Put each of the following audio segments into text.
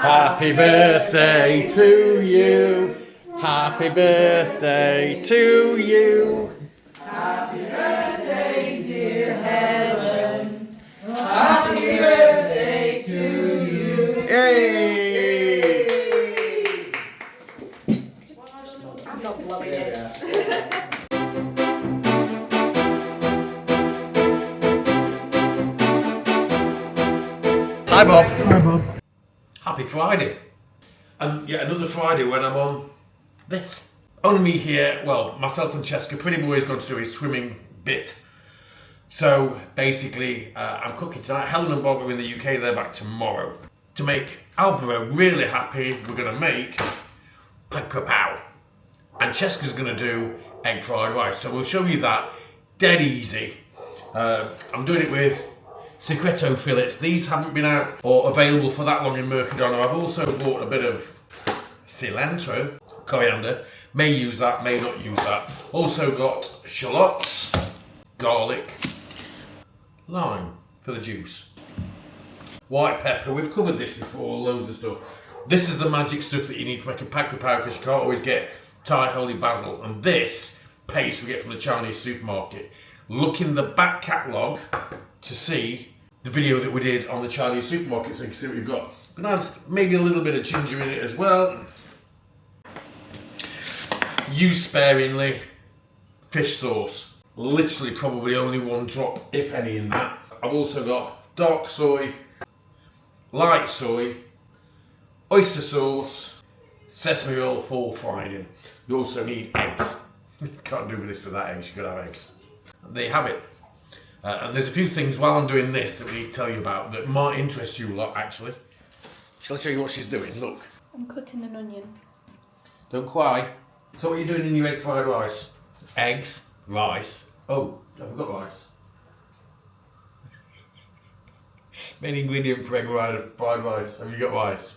Happy birthday to you. Happy birthday to you. Happy birthday, dear Helen. Happy birthday to you. Yay! I'm not blowing it. Hi Bob. Hi Bob. Happy Friday. And yet another Friday when I'm on this. Only me here, well, myself and Chesca. Pretty boy's going to do his swimming bit. So basically, I'm cooking tonight. Helen and Bob are in the UK, they're back tomorrow. To make Alvaro really happy, we're going to make Pad Ka Pao. And Chesca's going to do egg fried rice. So we'll show you that. Dead easy. I'm doing it with secreto fillets. These haven't been out or available for that long in Mercadona. I've also bought a bit of cilantro, coriander. May use that, may not use that. Also got shallots, garlic, lime for the juice. White pepper, we've covered this before, loads of stuff. This is the magic stuff that you need to make a Pad Ka Pao because you can't always get Thai holy basil. And this paste we get from the Chinese supermarket. Look in the back catalogue to see the video that we did on the Chinese supermarket so you can see what we've got. But that's maybe a little bit of ginger in it as well. Use sparingly. Fish sauce. Literally probably only one drop, if any, in that. I've also got dark soy, light soy, oyster sauce, sesame oil for frying. You also need eggs. You can't do this without eggs, you've got to have eggs. And there you have it. And there's a few things while I'm doing this that we need to tell you about that might interest you a lot, actually. Shall I show you what she's doing? Look. I'm cutting an onion. Don't cry. So what are you doing in your egg fried rice? Eggs, rice. Oh, I forgot rice. Main ingredient for egg fried rice. Have you got rice?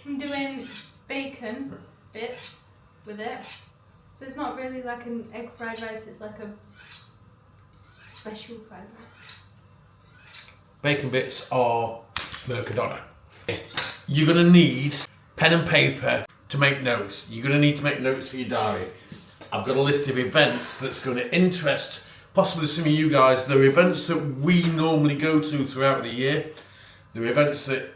I'm doing bacon bits with it. So it's not really like an egg fried rice, it's like a special fried rice. Bacon bits are Mercadona. You're going to need pen and paper to make notes. You're going to need to make notes for your diary. I've got a list of events that's going to interest possibly some of you guys. They're events that we normally go to throughout the year. They're events that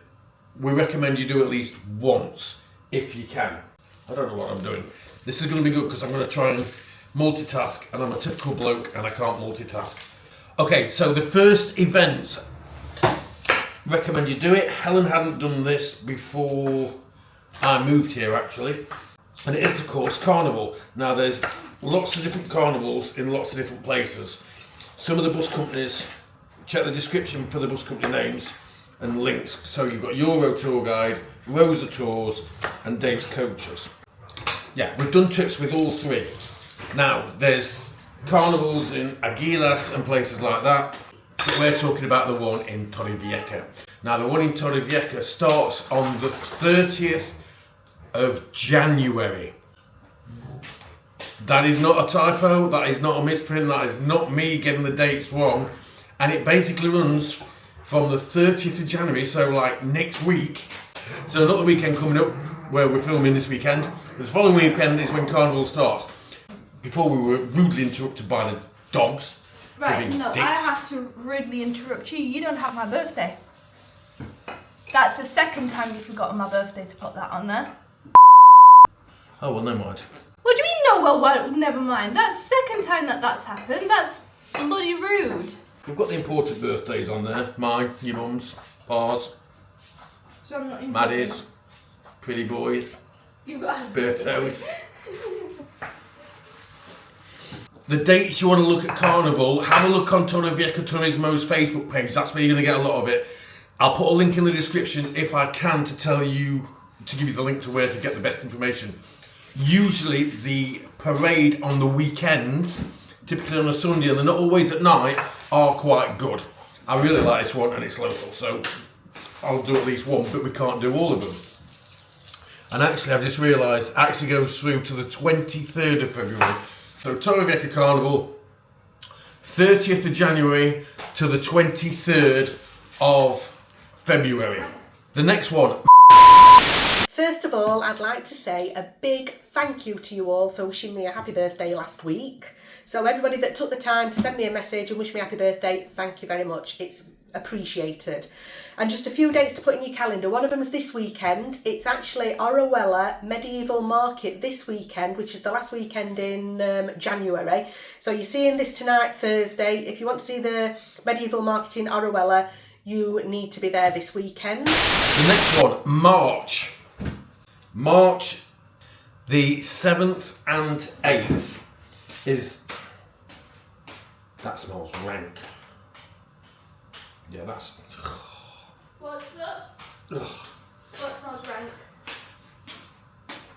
we recommend you do at least once, if you can. I don't know what I'm doing. This is going to be good because I'm going to try and multitask, and I'm a typical bloke and I can't multitask. Okay, so the first event, recommend you do it. Helen hadn't done this before I moved here actually, and it is of course Carnival. Now there's lots of different carnivals in lots of different places. Some of the bus companies, check the description for the bus company names and links. So you've got Euro Tour Guide, Rosa Tours and Dave's Coaches. Yeah, we've done trips with all three. Now, there's carnivals in Aguilas and places like that, but we're talking about the one in Torrevieja. Now, the one in Torrevieja starts on the 30th of January. That is not a typo, that is not a misprint, that is not me getting the dates wrong. And it basically runs from the 30th of January, so like next week. So not the weekend coming up, where we're filming this weekend. The following weekend is when Carnival starts. Before we were rudely interrupted by the dogs. Right, no, dicks. I have to rudely interrupt you. You don't have my birthday. That's the second time you've forgotten my birthday to put that on there. Oh, well, never mind. What do you mean, no, well, never mind. That's the second time that's happened. That's bloody rude. We've got the important birthdays on there. Mine, your mum's, Pa's, So I'm not important. Maddie's, Pretty Boys, You've got Berto's. The dates you want to look at Carnival, have a look on Torrevieja Turismo's Facebook page. That's where you're going to get a lot of it. I'll put a link in the description if I can to tell you, to give you the link to where to get the best information. Usually the parade on the weekends, typically on a Sunday, and they're not always at night, are quite good. I really like this one and it's local, so I'll do at least one, but we can't do all of them. And actually, I've just realised, it actually goes through to the 23rd of February. So Torrevieja Carnival, 30th of January to the 23rd of February. The next one. First of all, I'd like to say a big thank you to you all for wishing me a happy birthday last week. So everybody that took the time to send me a message and wish me a happy birthday, thank you very much. It's appreciated. And just a few dates to put in your calendar. One of them is this weekend. It's actually 𝙑𝙑𝙃𝗾𝗃𝗹 Medieval Market this weekend, which is the last weekend in January. So you're seeing this tonight, Thursday. If you want to see the Medieval Market in 𝙑𝙑𝙃, you need to be there this weekend. The next one, March. March the 7th and 8th is... That smells rank. Yeah, that's... What's up? What smells rank?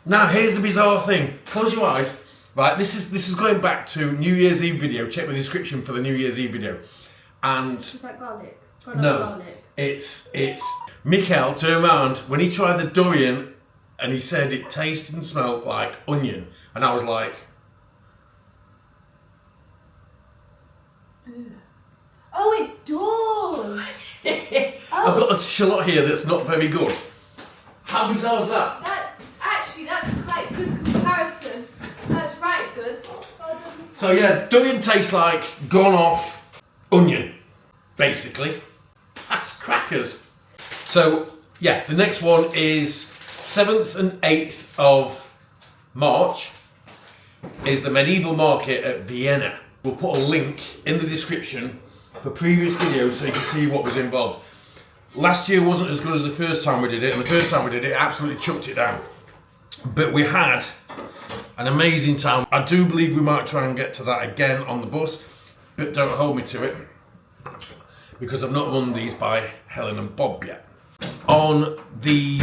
Now here's the bizarre thing. Close your eyes. Right, this is going back to New Year's Eve video. Check the description for the New Year's Eve video. And Is that garlic? no, garlic. it's Mikel turned around when he tried the durian and he said it tasted and smelled like onion, and I was like, Oh, it does. I've got a shallot here that's not very good. How bizarre is that? That's quite a good comparison. That's right good. So yeah, durian tastes like gone off onion, basically. That's crackers. So yeah, the next one is 7th and 8th of March is the medieval market at Vienna. We'll put a link in the description for previous videos so you can see what was involved. Last year wasn't as good as the first time we did it, and the first time we did it, absolutely chucked it down. But we had an amazing time. I do believe we might try and get to that again on the bus, but don't hold me to it, because I've not run these by Helen and Bob yet. On the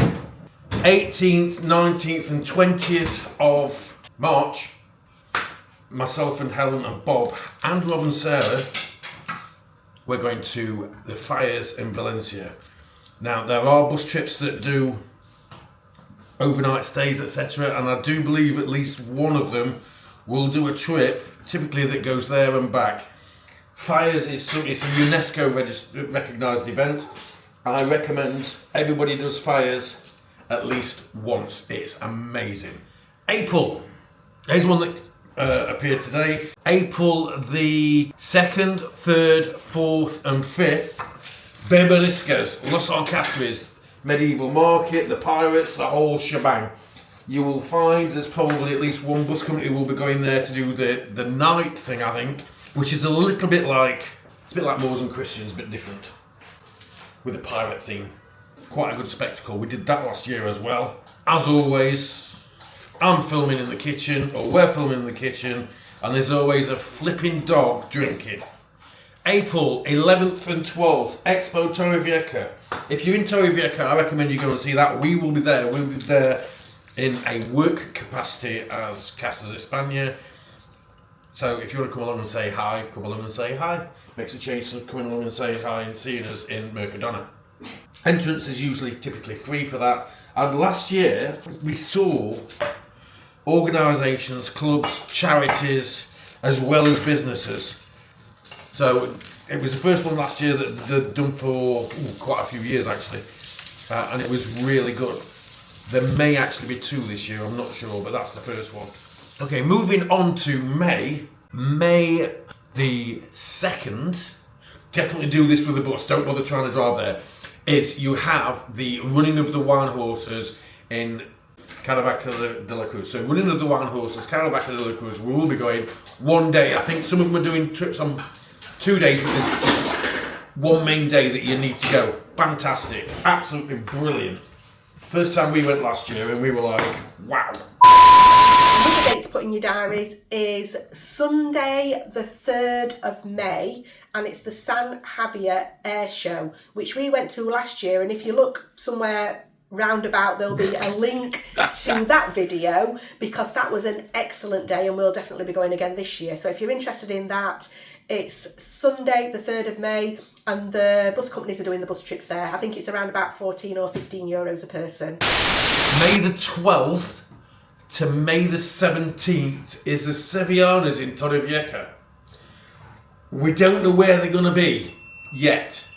18th, 19th and 20th of March, myself and Helen and Bob and Rob and Sarah, we're going to the Fiestas in Valencia. Now there are bus trips that do overnight stays, etc., and I do believe at least one of them will do a trip, typically that goes there and back. Fiestas it's a UNESCO recognised event. I recommend everybody does Fiestas at least once. It's amazing. April. Here's one that appeared today. April the 2nd, 3rd, 4th and 5th. 𝗶𝗶𝗃𝗃𝗹, 𝙑𝙖𝙧 Medieval Market, the Pirates, the whole shebang. You will find there's probably at least one bus company who will be going there to do the night thing, I think, which is a little bit like, it's a bit like Moors and Christians, but different, with a pirate theme. Quite a good spectacle. We did that last year as well. As always, I'm filming in the kitchen, or we're filming in the kitchen, and there's always a flipping dog drinking. April 11th and 12th, Expo Torrevieja. If you're in Torrevieja, I recommend you go and see that. We will be there. We'll be there in a work capacity as 𝐾𝑎𝑠TAS 𝗵𝐴𝑠𝑝Aña. So if you want to come along and say hi, come along and say hi. Makes a change to coming along and saying hi and seeing us in Mercadona. Entrance is usually typically free for that. And last year we saw organisations, clubs, charities, as well as businesses. So it was the first one last year that they'd done for quite a few years actually, and it was really good. There may actually be two this year, I'm not sure, but that's the first one. Okay, moving on to May. May the 2nd, definitely do this with the bus, don't bother trying to drive there, is you have the running of the wine horses in Caravaca de la Cruz. So running of the wine horses, Caravaca de la Cruz, we will be going one day. I think some of them are doing trips on 2 days, but there's just one main day that you need to go. Fantastic, absolutely brilliant. First time we went last year and we were like, wow. Another date to put in your diaries is Sunday the 3rd of May, and it's the San Javier Air Show, which we went to last year, and if you look somewhere roundabout there'll be a link to that video, because that was an excellent day and we'll definitely be going again this year. So if you're interested in that, it's Sunday the 3rd of May, and the bus companies are doing the bus trips there. I think it's around about 14 or 15 euros a person. May the 12th to May the 17th is the Sevillanas in Torrevieja. We don't know where they're going to be yet.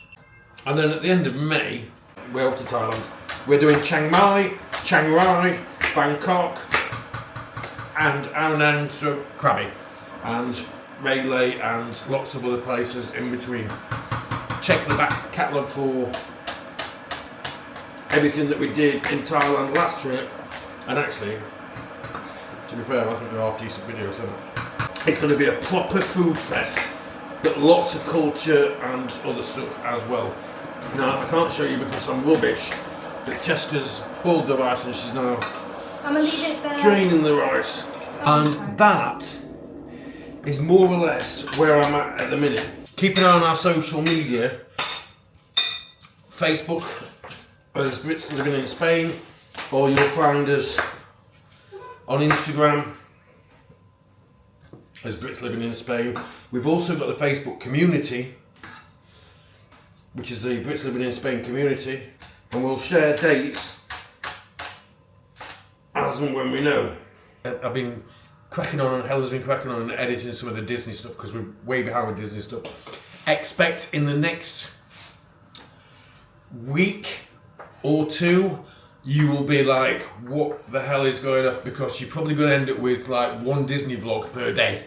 And then at the end of May, we're off to Thailand. We're doing Chiang Mai, Chiang Rai, Bangkok, and Anand Krabi, and Railay, and lots of other places in between. Check the back catalogue for everything that we did in Thailand last trip. And actually, to be fair, I think they're half decent videos, isn't it? It's going to be a proper food fest, but lots of culture and other stuff as well. Now, I can't show you because I'm rubbish, but Chesca's boiled the rice and she's now I'm gonna leave it there. straining the rice. And that is more or less where I'm at the minute. Keep an eye on our social media. Facebook, as Brits living in Spain, or you'll find us on Instagram as Brits living in Spain. We've also got the Facebook community, which is the Brits living in Spain community, and we'll share dates as and when we know. I've been cracking on, and Helen's been cracking on and editing some of the Disney stuff because we're way behind with Disney stuff. Expect in the next week or two, you will be like, what the hell is going on? Because you're probably going to end up with like one Disney vlog per day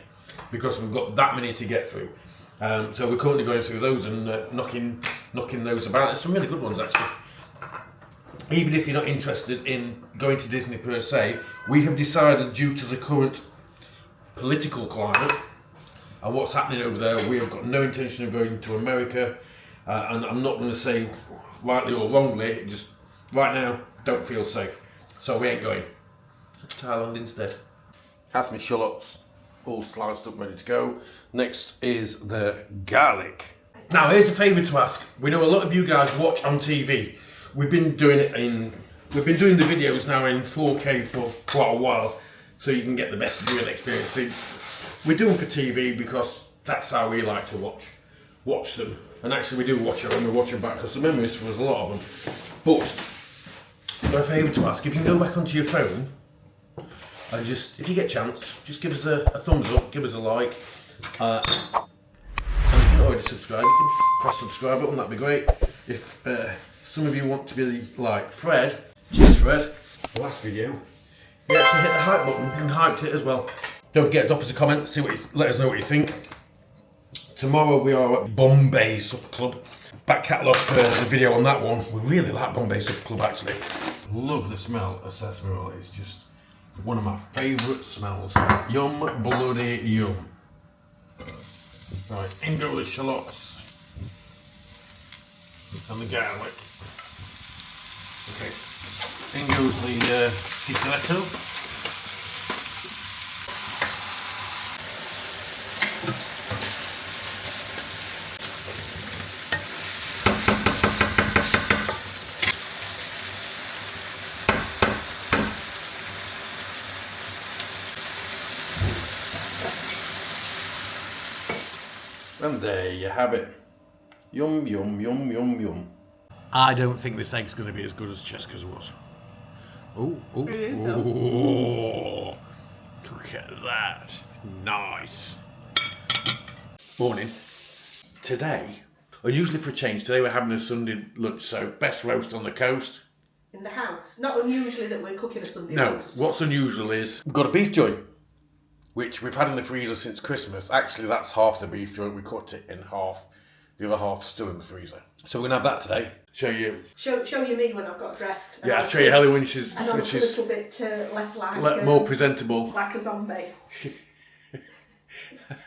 because we've got that many to get through. So we're currently going through those and knocking those about. There's some really good ones actually. Even if you're not interested in going to Disney per se, we have decided, due to the current political climate and what's happening over there, we have got no intention of going to America. And I'm not going to say rightly or wrongly, just right now, don't feel safe. So we ain't going to Thailand instead. That's my shallots all sliced up, ready to go. Next is the garlic. Now, here's a favour to ask. We know a lot of you guys watch on TV. We've been doing the videos now in 4K for quite a while, so you can get the best viewing experience. We do them for TV because that's how we like to watch them. And actually, we do watch it when we watch them back because the memories for us, a lot of them. But I've got a favour to ask. If you can go back onto your phone and just, if you get a chance, just give us a thumbs up, give us a like. And if you're not already subscribed, you can press subscribe button, that'd be great. If some of you want to be like Fred, cheers Fred, the last video, you actually hit the hype button and hyped it as well. Don't forget to drop us a comment, let us know what you think. Tomorrow we are at Bombay Supper Club. Back catalogue for the video on that one. We really like Bombay Supper Club actually. Love the smell of sesame oil. It's just one of my favourite smells. Yum, bloody yum. Right, in go the shallots and the garlic. Okay, in goes the 𝙧𝙁𝙁𝗃𝗏𝗃𝗹. And there you have it. Yum, yum, yum, yum, yum. I don't think this egg's going to be as good as Chesca's was. Oh, oh, oh. Look at that. Nice. Morning. Today, unusually for a change, today we're having a Sunday lunch, so best roast on the coast. In the house. Not unusually that we're cooking a Sunday No, roast. what's unusual is we've got a beef joint, which we've had in the freezer since Christmas. Actually, that's half the beef joint. We cut it in half. The other half's still in the freezer. So we're going to have that today. Show you me when I've got dressed. Yeah, I'll show you Helen when she's... And I'm a little bit less like... more presentable. Like a zombie.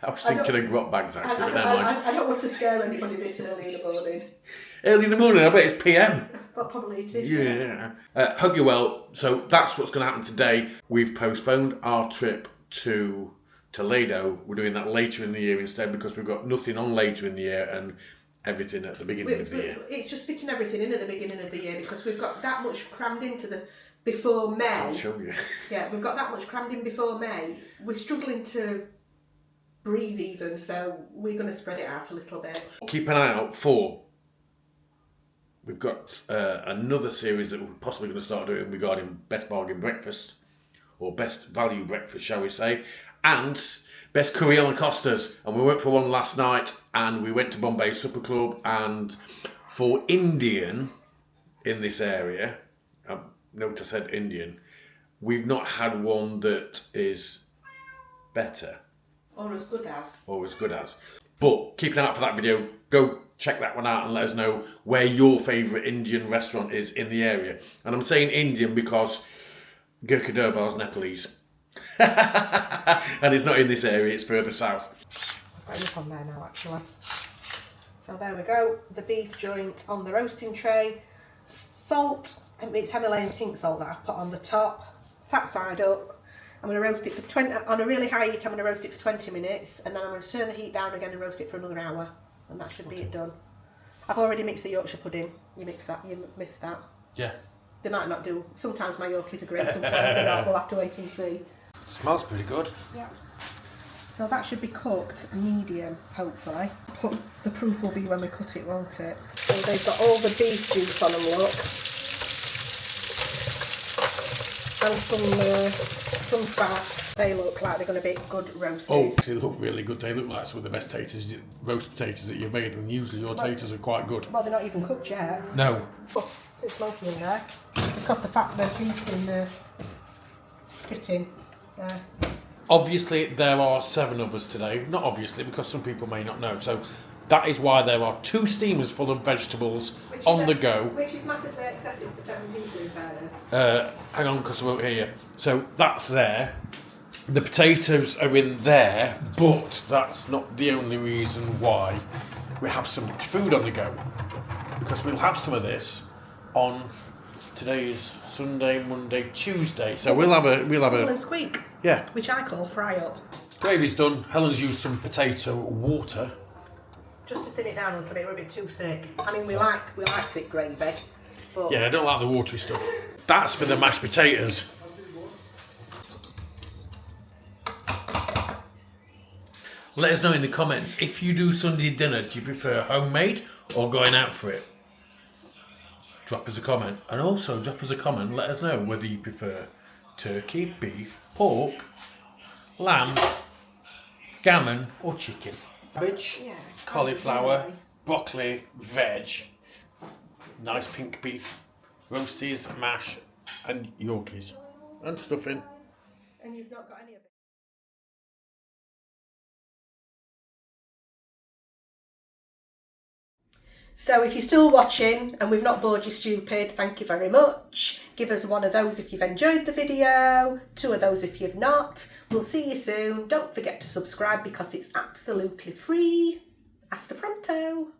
I was thinking of grot bags actually, but never mind. I don't want to scare anybody this early in the morning. Early in the morning? I bet it's PM. But probably it is. Yeah. Hope you're well. So that's what's going to happen today. We've postponed our trip to Toledo. We're doing that later in the year instead because we've got nothing on later in the year and everything at the beginning of the year. It's just fitting everything in at the beginning of the year because we've got that much crammed into the before May. I'll show you. Yeah, we've got that much crammed in before May. We're struggling to breathe even, so we're going to spread it out a little bit. Keep an eye out for... We've got another series that we're possibly going to start doing regarding Best Bargain Breakfast, or Best Value Breakfast, shall we say, and Best Curry on Costas. And we went for one last night, and we went to Bombay Supper Club, and For Indian in this area, note I said Indian, we've not had one that is better. Or as good as. Or as good as. But keep an eye out for that video. Go check that one out and let us know where your favourite Indian restaurant is in the area. And I'm saying Indian because 𝙁𝙤𝙧𝙁𝙁𝙁 Nepalese. And it's not in this area, it's further south. I've got enough on there now, actually. So there we go, the beef joint on the roasting tray. Salt, it's Himalayan pink salt that I've put on the top. Fat side up. I'm going to roast it for 20, on a really high heat. I'm going to roast it for 20 minutes and then I'm going to turn the heat down again and roast it for another hour. And that should be it done. I've already mixed the Yorkshire pudding. You mixed that. Yeah. They might not do. Sometimes my Yorkies are great, sometimes they're not. We'll have to wait and see. Smells pretty good. Yeah. So that should be cooked medium, hopefully. The proof will be when we cut it, won't it? So they've got all the beef juice on them, look. And some fat. They look like they're going to be good roasts. Oh, they look really good. They look like some of the best taters, roast potatoes that you've made, and usually your taters are quite good. Well, they're not even cooked yet. No. Oh, it's smoky in there. It's because the beef's been spitting there. Obviously, there are 7 of us today. Not obviously, because some people may not know. So that is why there are 2 steamers full of vegetables on the go. Which is massively excessive for 7 people, in fairness. Hang on, because I won't hear you. So that's there. The potatoes are in there, but that's not the only reason why we have so much food on the go. Because we'll have some of this on today's Sunday, Monday, Tuesday. So we'll have Bubble and squeak. Yeah. Which I call fry up. Gravy's done. Helen's used some potato water. Just to thin it down a little bit, we're a bit too thick. I mean, we like thick gravy. But Yeah, I don't like the watery stuff. That's for the mashed potatoes. Let us know in the comments, if you do Sunday dinner, do you prefer homemade or going out for it? Drop us a comment. And also drop us a comment, let us know whether you prefer turkey, beef, pork, lamb, gammon or chicken. Cabbage, cauliflower, broccoli, veg, nice pink beef, roasties, mash and Yorkies and stuffing. And you've not got any of it. So if you're still watching and we've not bored you stupid, thank you very much. Give us 1 of those if you've enjoyed the video, 2 of those if you've not. We'll see you soon. Don't forget to subscribe because it's absolutely free. Hasta pronto.